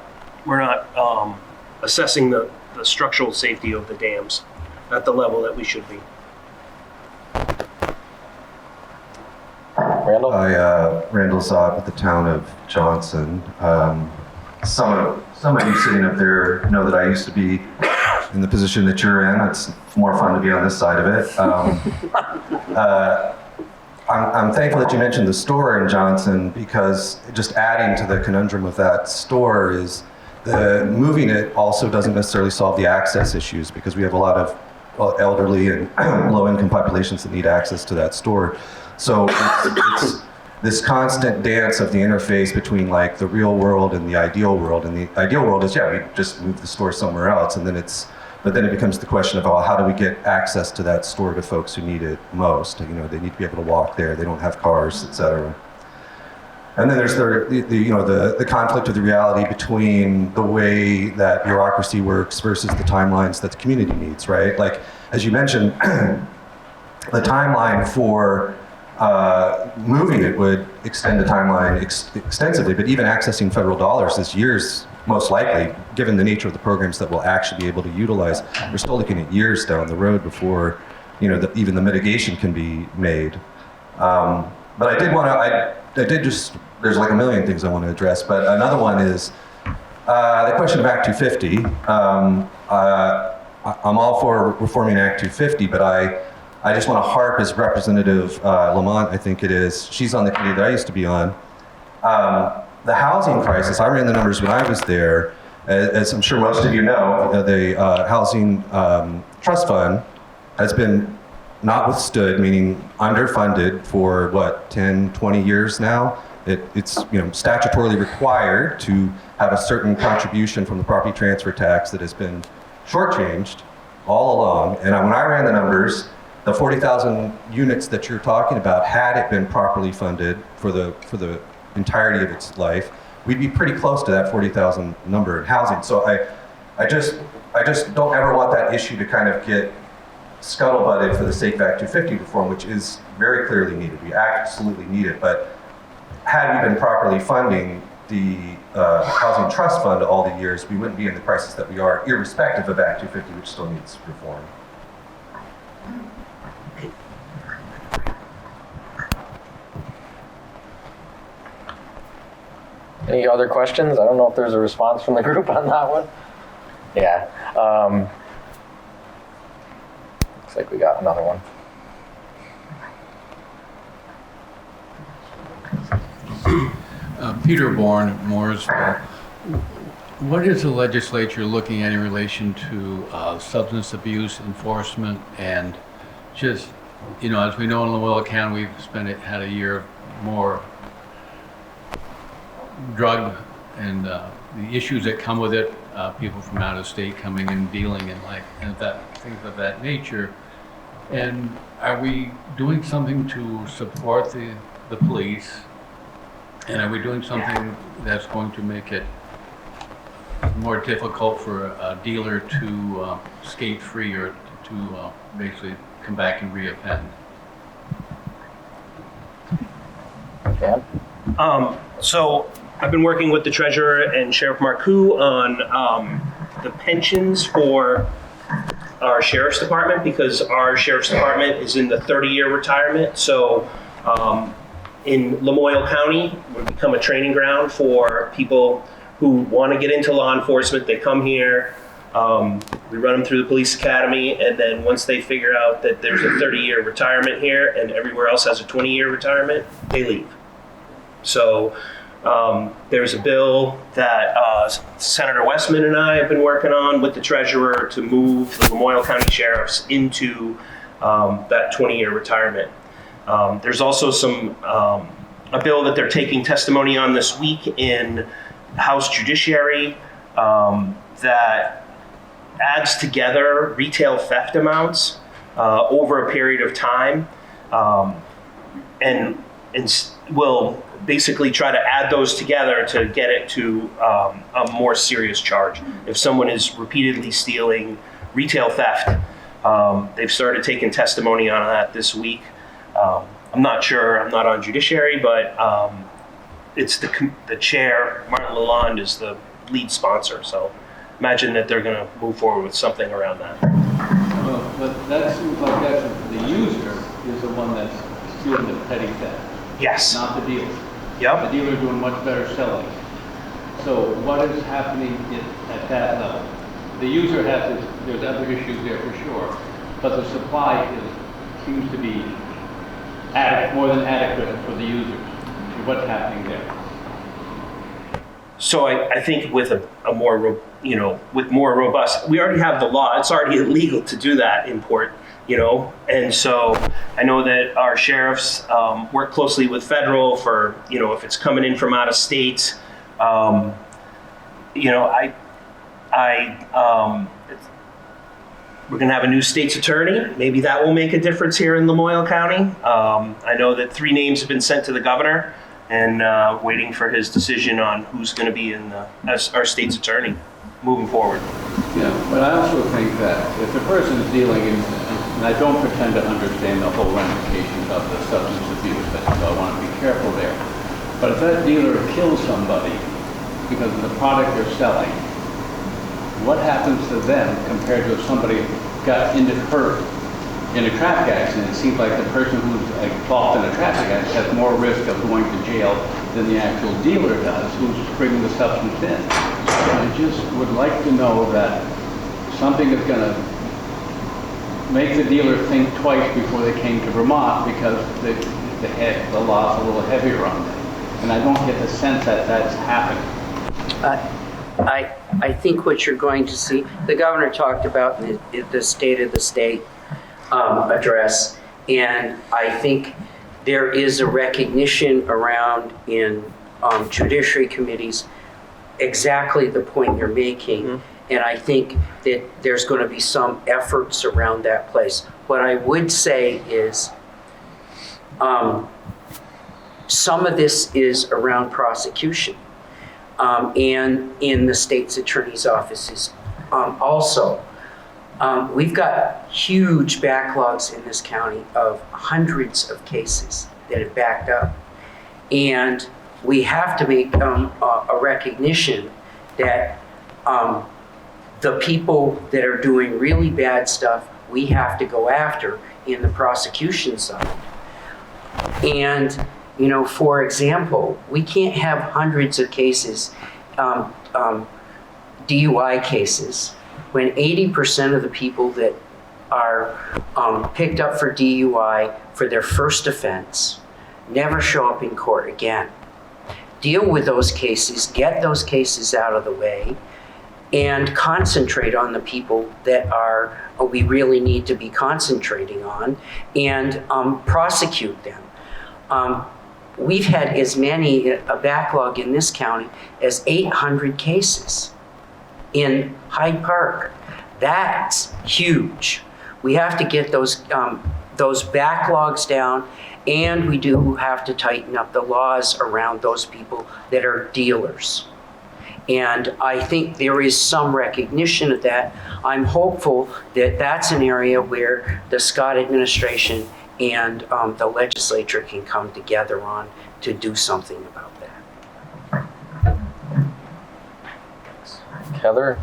assessing the structural safety of the dams at the level that we should be. Randall? Randall Zob with the town of Johnson. Some of you sitting up there know that I used to be in the position that you're in. It's more fun to be on this side of it. I'm thankful that you mentioned the store in Johnson, because just adding to the conundrum of that store is moving it also doesn't necessarily solve the access issues, because we have a lot of elderly and low-income populations that need access to that store. So it's this constant dance of the interface between like the real world and the ideal world. And the ideal world is, yeah, we just move the store somewhere else, and then but then it becomes the question of, how do we get access to that store to folks who need it most? They need to be able to walk there. They don't have cars, et cetera. And then there's the conflict of the reality between the way that bureaucracy works versus the timelines that the community needs, right? Like, as you mentioned, the timeline for moving it would extend the timeline extensively, but even accessing federal dollars is years, most likely, given the nature of the programs that we'll actually be able to utilize. We're still looking at years down the road before, even the mitigation can be made. But I did want to, there's like a million things I want to address, but another one is the question of Act 250. I'm all for reforming Act 250, but I just want to harp as Representative Lamont, I think it is, she's on the committee that I used to be on. The housing crisis, I ran the numbers when I was there. As I'm sure most of you know, the Housing Trust Fund has been not withstood, meaning underfunded for what, 10, 20 years now. It's statutorily required to have a certain contribution from the property transfer tax that has been shortchanged all along. And when I ran the numbers, the 40,000 units that you're talking about, had it been properly funded for the entirety of its life, we'd be pretty close to that 40,000 number in housing. So I just don't ever want that issue to kind of get scuttlebutted for the sake of Act 250 reform, which is very clearly needed. We absolutely need it. But had we been properly funding the Housing Trust Fund all the years, we wouldn't be in the crisis that we are, irrespective of Act 250, which still needs reform. Any other questions? I don't know if there's a response from the group on that one. Yeah. Looks like we got another one. Peter Bourne, Mooresville. What is the legislature looking at in relation to substance abuse enforcement and just, as we know in Lamoille County, we've had a year of more drug and the issues that come with it, people from out of state coming and dealing and things of that nature. And are we doing something to support the police? And are we doing something that's going to make it more difficult for a dealer to skate free or to basically come back and reoffend? Dan? So I've been working with the treasurer and Sheriff Marcoux on the pensions for our sheriff's department, because our sheriff's department is in the 30-year retirement. So in Lamoille County, we've become a training ground for people who want to get into law enforcement. They come here, we run them through the police academy, and then once they figure out that there's a 30-year retirement here and everywhere else has a 20-year retirement, they leave. So there's a bill that Senator Westman and I have been working on with the treasurer to move the Lamoille County sheriffs into that 20-year retirement. There's also a bill that they're taking testimony on this week in House Judiciary that adds together retail theft amounts over a period of time, and will basically try to add those together to get it to a more serious charge. If someone is repeatedly stealing retail theft, they've started taking testimony on that this week. I'm not sure, I'm not on judiciary, but it's the chair, Martin Lalonde, is the lead sponsor. So imagine that they're going to move forward with something around that. Well, but that seems like the user is the one that's doing the petty theft. Yes. Not the dealer. Yep. The dealer doing much better selling. So what is happening at that level? The user there's other issues there for sure, but the supply seems to be more than adequate for the users. What's happening there? So I think with a more, with more robust, we already have the law. It's already illegal to do that import, and so I know that our sheriffs work closely with federal for, if it's coming in from out of state, we're going to have a new state's attorney. Maybe that will make a difference here in Lamoille County. I know that 3 names have been sent to the governor, and waiting for his decision on who's going to be as our state's attorney moving forward. Yeah, but I also think that if the person is dealing in, and I don't pretend to understand the whole ramifications of the substance abuse, so I want to be careful there. But if that dealer kills somebody because of the product they're selling, what happens to them compared to if somebody got hurt in a traffic accident? It seems like the person who's involved in a traffic accident has more risk of going to jail than the actual dealer does, who's bringing the substance in. I just would like to know that something is going to make the dealer think twice before they came to Vermont, because the law's a little heavier on them. And I don't get the sense that that's happening. I think what you're going to see, the governor talked about in the State of the State, address. And I think there is a recognition around in judiciary committees exactly the point you're making. And I think that there's going to be some efforts around that place. What I would say is some of this is around prosecution and in the state's attorney's offices also. We've got huge backlogs in this county of hundreds of cases that have backed up. And we have to make a recognition that the people that are doing really bad stuff, we have to go after in the prosecution side. And, you know, for example, we can't have hundreds of cases, DUI cases, when 80% of the people that are picked up for DUI for their first offense never show up in court again. Deal with those cases, get those cases out of the way, and concentrate on the people that are we really need to be concentrating on, and prosecute them. We've had as many, a backlog in this county, as 800 cases in Hyde Park. That's huge. We have to get those backlogs down, and we do have to tighten up the laws around those people that are dealers. And I think there is some recognition of that. I'm hopeful that that's an area where the Scott administration and the legislature can come together on to do something about that. Heather?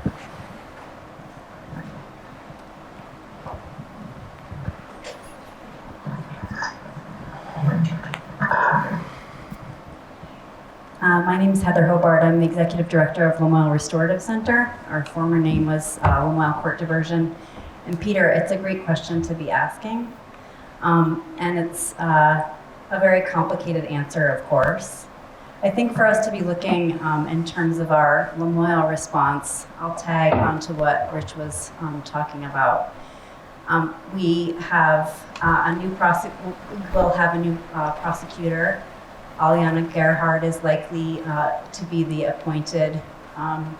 My name is Heather Hobart. I'm the Executive Director of Lamoille Restorative Center. Our former name was Lamoille Court Diversion. And Peter, it's a great question to be asking. And it's a very complicated answer, of course. I think for us to be looking in terms of our Lamoille response, I'll tag onto what Rich was talking about. We have we'll have a new prosecutor. Aliana Gerhard is likely to be the appointed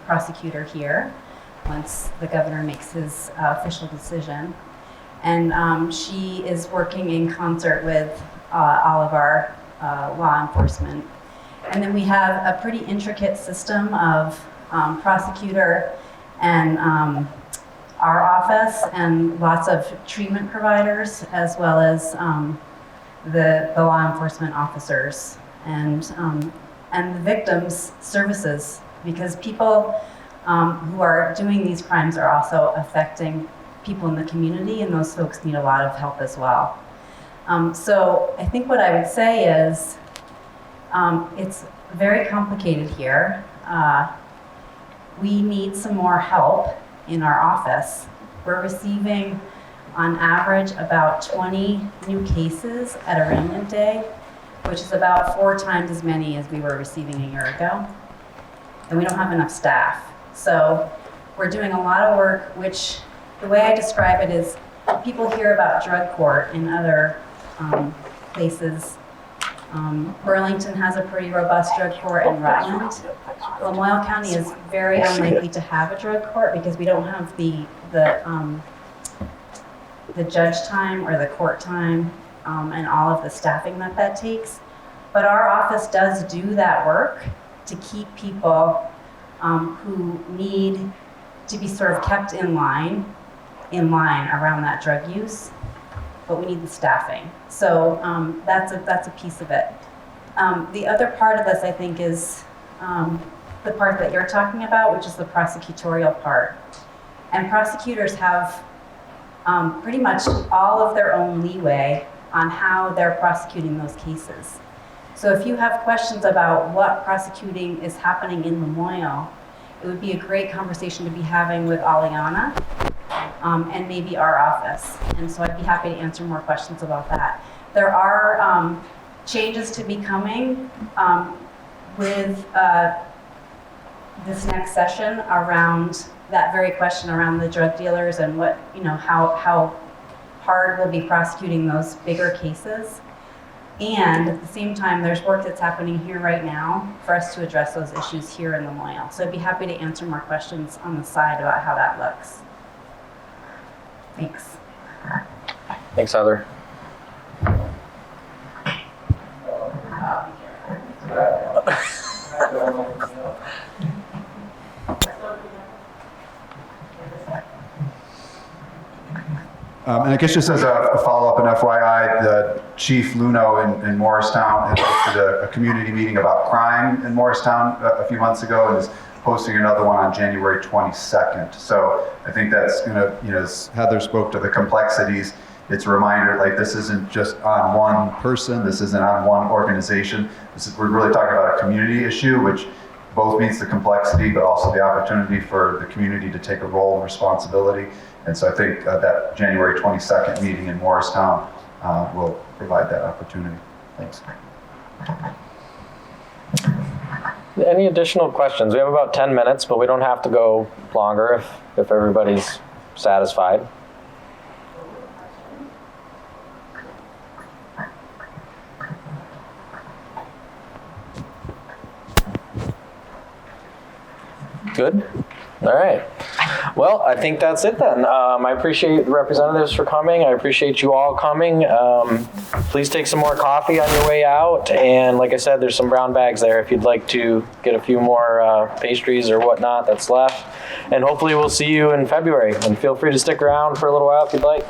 prosecutor here once the governor makes his official decision. And she is working in concert with all of our law enforcement. And then we have a pretty intricate system of prosecutor and our office and lots of treatment providers, as well as the law enforcement officers and the victims' services, because people who are doing these crimes are also affecting people in the community, and those folks need a lot of help as well. So I think what I would say is it's very complicated here. We need some more help in our office. We're receiving on average about 20 new cases at arraignment day, which is about 4 times as many as we were receiving a year ago. And we don't have enough staff. So we're doing a lot of work, which the way I describe it is people hear about drug court in other places. Burlington has a pretty robust drug court in Rutland. Lamoille County is very unlikely to have a drug court because we don't have the judge time or the court time and all of the staffing that takes. But our office does do that work to keep people who need to be sort of kept in line around that drug use, but we need the staffing. So that's a piece of it. The other part of this, I think, is the part that you're talking about, which is the prosecutorial part. And prosecutors have pretty much all of their own leeway on how they're prosecuting those cases. So if you have questions about what prosecuting is happening in Lamoille, it would be a great conversation to be having with Aliana and maybe our office. And so I'd be happy to answer more questions about that. There are changes to be coming with this next session around that very question around the drug dealers and what, how HARD will be prosecuting those bigger cases. And at the same time, there's work that's happening here right now for us to address those issues here in Lamoille. So I'd be happy to answer more questions on the side about how that looks. Thanks. Thanks, Heather. And I guess just as a follow-up and FYI, the Chief Luno in Morristown had hosted a community meeting about crime in Morristown a few months ago and is hosting another one on January 22nd. So I think that's gonna, as Heather spoke to the complexities, it's a reminder, like, this isn't just on one person, this isn't on one organization. We're really talking about a community issue, which both means the complexity, but also the opportunity for the community to take a role and responsibility. And so I think that January 22nd meeting in Morristown will provide that opportunity. Thanks. Any additional questions? We have about 10 minutes, but we don't have to go longer if everybody's satisfied. Good? All right. Well, I think that's it then. I appreciate the representatives for coming. I appreciate you all coming. Please take some more coffee on your way out. And like I said, there's some brown bags there if you'd like to get a few more pastries or whatnot that's left. And hopefully we'll see you in February. And feel free to stick around for a little while if you'd like.